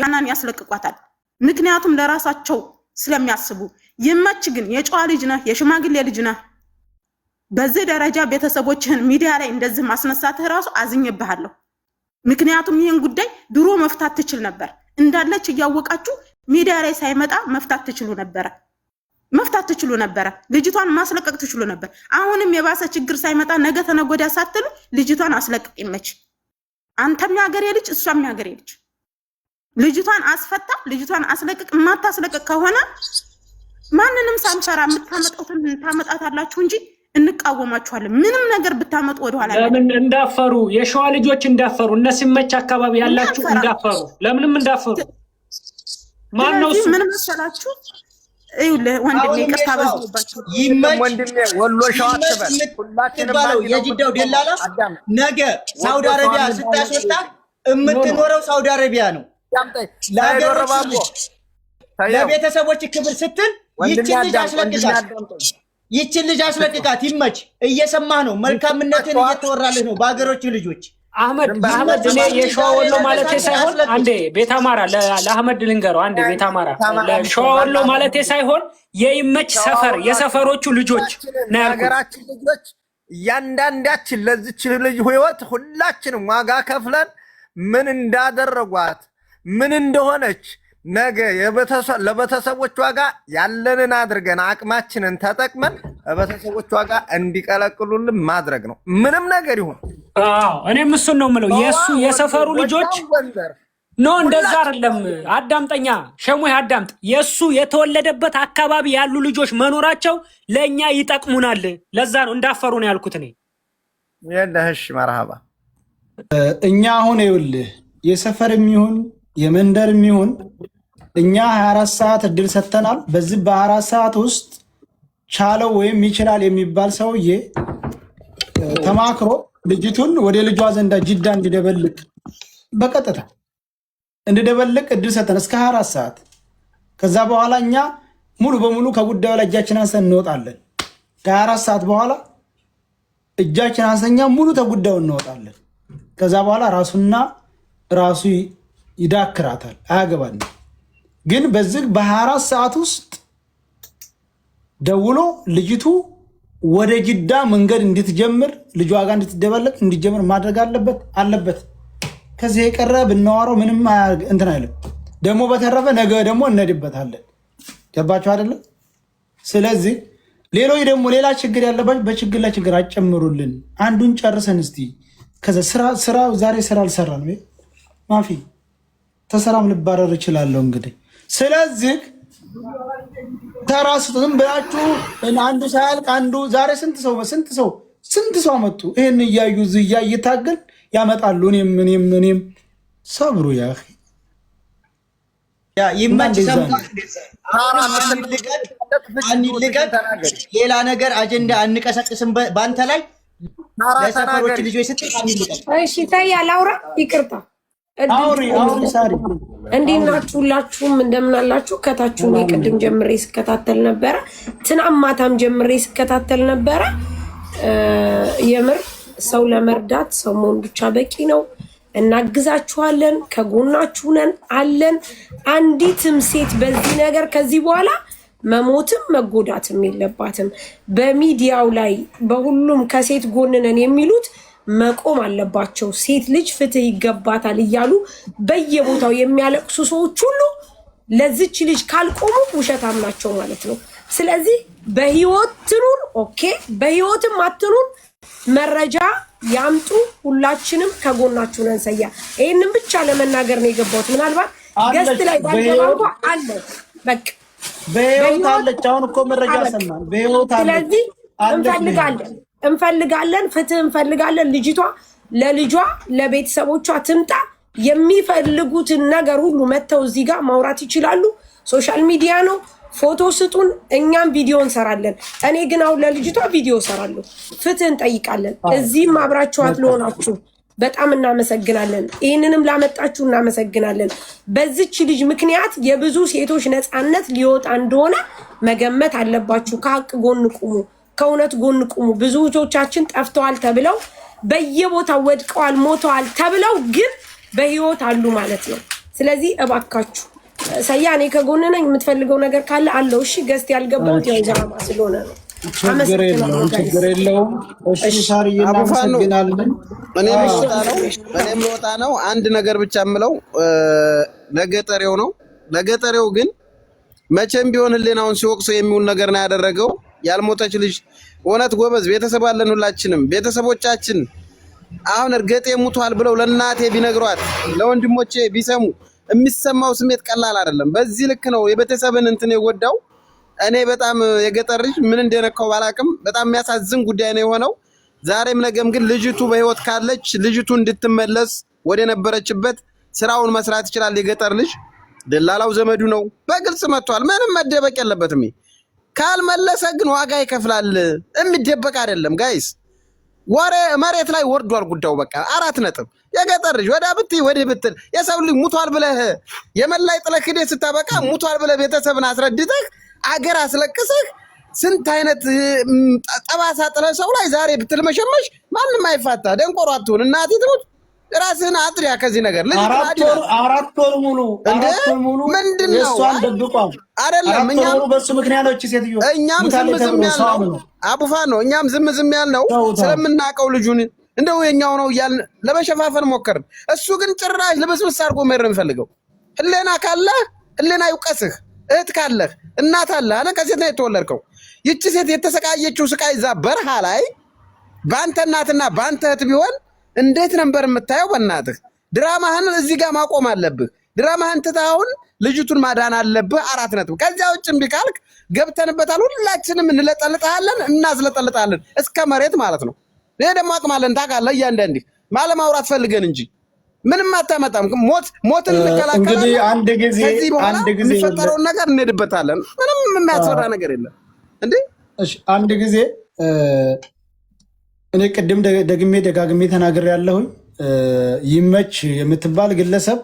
ያናን ያስለቅቋታል። ምክንያቱም ለራሳቸው ስለሚያስቡ። ይመች ግን የጨዋ ልጅ ነህ፣ የሽማግሌ ልጅ ነህ። በዚህ ደረጃ ቤተሰቦችህን ሚዲያ ላይ እንደዚህ ማስነሳትህ ራሱ አዝኜብሃለሁ። ምክንያቱም ይህን ጉዳይ ድሮ መፍታት ትችል ነበር። እንዳለች እያወቃችሁ ሚዲያ ላይ ሳይመጣ መፍታት ትችሉ ነበረ። ልጅቷን ማስለቀቅ ትችሉ ነበር። አሁንም የባሰ ችግር ሳይመጣ ነገ ተነጎዳ ሳትሉ ልጅቷን አስለቅቅ ይመች። አንተም ያገሬ ልጅ እሷም ያገሬ ልጅ። ልጅቷን አስፈታ፣ ልጅቷን አስለቅቅ። ማታስለቅቅ ከሆነ ማንንም ሳንፈራ የምታመጣቱን ታመጣታላችሁ እንጂ እንቃወማችኋለን። ምንም ነገር ብታመጡ ወደኋላ ለምን እንዳፈሩ የሸዋ ልጆች እንዳፈሩ እነሲመች አካባቢ ያላችሁ እንዳፈሩ ለምንም እንዳፈሩ ማን ነው እሱ? ምን መሰላችሁ? ይኸውልህ ወንድሜ ይቅርታ በዝባችሁ ወንድሜ ወሎ ሸዋ ተበል ሁላችንም የጅዳው ደላላ ነገ ሳውዲ አረቢያ ስታስወጣ የምትኖረው ሳውዲ አረቢያ ነው። ለቤተሰቦች ክብር ስትል ይችን ልጅ አስለቅቃት። ይመች። እየሰማህ ነው። መልካምነትን እየተወራልህ ነው በአገሮች ልጆች። አህመድ እኔ የሸዋ ወሎ ማለት ሳይሆን አንዴ ቤት አማራ ለአህመድ ልንገረው። አንዴ ቤት አማራ ለሸዋ ወሎ ማለት ሳይሆን የይመች ሰፈር የሰፈሮቹ ልጆች ነው ያልኩት። ሀገራችን ልጆች እያንዳንዳችን ለዚች ልጅ ህይወት ሁላችንም ዋጋ ከፍለን ምን እንዳደረጓት ምን እንደሆነች ነገ ለቤተሰቦቿ ጋር ያለንን አድርገን አቅማችንን ተጠቅመን ለቤተሰቦቿ ጋር እንዲቀለቅሉልን ማድረግ ነው። ምንም ነገር ይሁን። እኔም እሱን ነው የምለው። የሱ የሰፈሩ ልጆች ኖ እንደዛ አይደለም። አዳምጠኛ ሸሙህ አዳምጥ። የሱ የተወለደበት አካባቢ ያሉ ልጆች መኖራቸው ለኛ ይጠቅሙናል። ለዛ ነው እንዳፈሩ ነው ያልኩት እኔ። የለህሽ መርሃባ። እኛ አሁን ይኸውልህ የሰፈርም ይሁን የመንደርም ይሁን እኛ 24 ሰዓት እድል ሰጥተናል። በዚህ በ24 ሰዓት ውስጥ ቻለው ወይም ይችላል የሚባል ሰውዬ ተማክሮ ልጅቱን ወደ ልጇ ዘንዳ ጅዳ እንዲደበልቅ በቀጥታ እንዲደበልቅ እድል ሰጥተን እስከ 24 ሰዓት። ከዛ በኋላ እኛ ሙሉ በሙሉ ከጉዳዩ ላይ እጃችን አንስተን እንወጣለን። ከ24 ሰዓት በኋላ እጃችን አንስተኛ ሙሉ ተጉዳዩ እንወጣለን። ከዛ በኋላ ራሱና ራሱ ይዳክራታል። አያገባንም። ግን በዚህ በ24 ሰዓት ውስጥ ደውሎ ልጅቱ ወደ ጅዳ መንገድ እንድትጀምር ልጇ ጋር እንድትደበለቅ እንዲጀምር ማድረግ አለበት። ከዚህ የቀረ ብናወራው ምንም እንትን አይልም። ደግሞ በተረፈ ነገ ደግሞ እንሄድበታለን። ገባችሁ አይደለም? ስለዚህ ሌሎች ደግሞ ሌላ ችግር ያለባችሁ በችግር ላይ ችግር አጨምሩልን። አንዱን ጨርሰን እስቲ ከዛ ስራ ዛሬ ስራ አልሰራን ማፊ ተሰራም ልባረር እችላለሁ እንግዲህ። ስለዚህ ተራሱ ዝም ብላችሁ አንዱ ሳያልቅ አንዱ ዛሬ ስንት ሰው መጡ። ይሄን እያዩ ዝያ እየታገል ያመጣሉ። እኔም ሰብሩ ያ ይመች። ሌላ ነገር አጀንዳ አንቀሰቅስም በአንተ ላይ ለሰፈሮች ልጆች ስትል አንልቀቅ። እሺ ታያ ላውራ ይቅርታ ሳሪ እንዴት ናችሁ? ሁላችሁም እንደምን አላችሁ? ከታችሁ እኔ ቅድም ጀምሬ ስከታተል ነበረ። ትናንት ማታም ጀምሬ ስከታተል ነበረ። የምር ሰው ለመርዳት ሰው መሆን ብቻ በቂ ነው። እናግዛችኋለን፣ ከጎናችሁ ነን አለን። አንዲትም ሴት በዚህ ነገር ከዚህ በኋላ መሞትም መጎዳትም የለባትም። በሚዲያው ላይ በሁሉም ከሴት ጎን ነን የሚሉት መቆም አለባቸው። ሴት ልጅ ፍትህ ይገባታል እያሉ በየቦታው የሚያለቅሱ ሰዎች ሁሉ ለዚች ልጅ ካልቆሙ ውሸታም ናቸው ማለት ነው። ስለዚህ በህይወት ትኑር ኦኬ፣ በህይወትም አትኑር መረጃ ያምጡ። ሁላችንም ከጎናችሁ ነን። ሰያ ይሄንን ብቻ ለመናገር ነው የገባሁት። ምናልባት ገስት ላይ ባልተባልኩ አለ በቃ በህይወት አለች። አሁን እኮ መረጃ ሰማን። በህይወት አለች። ስለዚህ እንፈልጋለን፣ ፍትህ እንፈልጋለን። ልጅቷ ለልጇ ለቤተሰቦቿ ትምጣ። የሚፈልጉትን ነገር ሁሉ መተው እዚህ ጋር ማውራት ይችላሉ። ሶሻል ሚዲያ ነው። ፎቶ ስጡን፣ እኛም ቪዲዮ እንሰራለን። እኔ ግን አሁን ለልጅቷ ቪዲዮ እሰራለሁ። ፍትህ እንጠይቃለን። እዚህም አብራችኋት ለሆናችሁ በጣም እናመሰግናለን። ይህንንም ላመጣችሁ እናመሰግናለን። በዚች ልጅ ምክንያት የብዙ ሴቶች ነፃነት ሊወጣ እንደሆነ መገመት አለባችሁ። ከሀቅ ጎን ቁሙ፣ ከእውነት ጎን ቁሙ። ብዙ እህቶቻችን ጠፍተዋል ተብለው በየቦታው ወድቀዋል፣ ሞተዋል ተብለው ግን በህይወት አሉ ማለት ነው። ስለዚህ እባካችሁ ሰያኔ ከጎን ነኝ። የምትፈልገው ነገር ካለ አለው። እሺ ገስት ያልገባሁት ያው ጃማ ስለሆነ ነው። ችግር የለውም። እሺ ሳርዬ እናመሰግናለን። እኔም ልወጣ ነው። አንድ ነገር ብቻ የምለው ለገጠሬው ነው። ለገጠሬው ግን መቼም ቢሆን ህሊናውን ሲወቅሰው የሚውል ነገር ነው ያደረገው። ያልሞተች ልጅ እውነት ጎበዝ ቤተሰብ አለን ሁላችንም። ቤተሰቦቻችን አሁን እርገጤ ሙቷል ብለው ለእናቴ ቢነግሯት ለወንድሞቼ ቢሰሙ የሚሰማው ስሜት ቀላል አይደለም። በዚህ ልክ ነው የቤተሰብን እንትን የጎዳው። እኔ በጣም የገጠር ልጅ ምን እንደነካው ባላቅም በጣም የሚያሳዝን ጉዳይ ነው የሆነው። ዛሬም ነገም ግን ልጅቱ በህይወት ካለች ልጅቱ እንድትመለስ ወደ ነበረችበት ስራውን መስራት ይችላል። የገጠር ልጅ ደላላው ዘመዱ ነው፣ በግልጽ መጥቷል። ምንም መደበቅ የለበትም። ካልመለሰ ግን ዋጋ ይከፍላል። የሚደበቅ አይደለም ጋይስ። ወሬ መሬት ላይ ወርዷል ጉዳዩ። በቃ 4 ነጥብ። የገጠር ልጅ ወዳ ብትይ ወዲህ ብትል የሰው ልጅ ሙቷል ብለህ የመላይ ጥለህ ሄደህ ስታበቃ ሙቷል ብለህ ቤተሰብን አስረድተህ አገር አስለቅሰህ ስንት አይነት ጠባሳ ጥለህ ሰው ላይ ዛሬ ብትል መሸመሽ ማንም አይፋታ። ደንቆሮ አትሁን። እናቴ ትሙት ራስህን አጥሪያ ከዚህ ነገር ልጅ አራት ወር ሙሉ ምንድነው እሷን ደብቋል አይደለም። እኛም በሱ ምክንያቶች ሴትዮ እኛም ዝም ያልነው አቡፋን ነው። እኛም ዝም ያልነው ስለምናውቀው ልጁን እንደው የኛው ነው እያልን ለመሸፋፈን ሞከርን። እሱ ግን ጭራሽ ልብስብስ አድርጎ መሄድ ነው የሚፈልገው። ህሌና ካለህ ህሌና ይውቀስህ። እህት ካለህ እናት አለህ አለ። ከሴት ነው የተወለድከው። ይቺ ሴት የተሰቃየችው ስቃይ እዛ በረሃ ላይ በአንተ እናትና በአንተ እህት ቢሆን እንዴት ነበር የምታየው? በእናትህ ድራማህን እዚህ ጋር ማቆም አለብህ። ድራማህን ትተህ አሁን ልጅቱን ማዳን አለብህ። 4 ነጥብ። ከዚያ ውጭ እምቢ ካልክ ገብተንበታል። ሁላችንም እንለጠልጣለን፣ እናዝለጠልጣለን እስከ መሬት ማለት ነው። ይሄ ደግሞ አቅማለን ታውቃለህ። እያንዳንድህ ማለማውራት ፈልገን እንጂ ምንም አታመጣም። ሞትን እንከላከላለን። እንግዲህ አንድ ጊዜ የሚፈጠረውን ነገር እንሄድበታለን። ምንም የሚያስፈራ ነገር የለም እንዴ። እሺ አንድ ጊዜ እኔ ቅድም ደጋግሜ ተናግሬ ያለሁኝ ይመች የምትባል ግለሰብ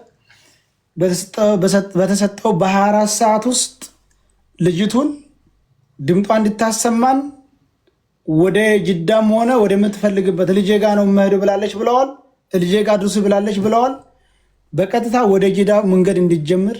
በተሰጠው በ24 ሰዓት ውስጥ ልጅቱን ድምጧ እንድታሰማን ወደ ጅዳም ሆነ ወደምትፈልግበት ልጄ ጋ ነው የምሄደው ብላለች ብለዋል። ልጄ ጋ ድርሱ ብላለች ብለዋል። በቀጥታ ወደ ጅዳ መንገድ እንዲጀምር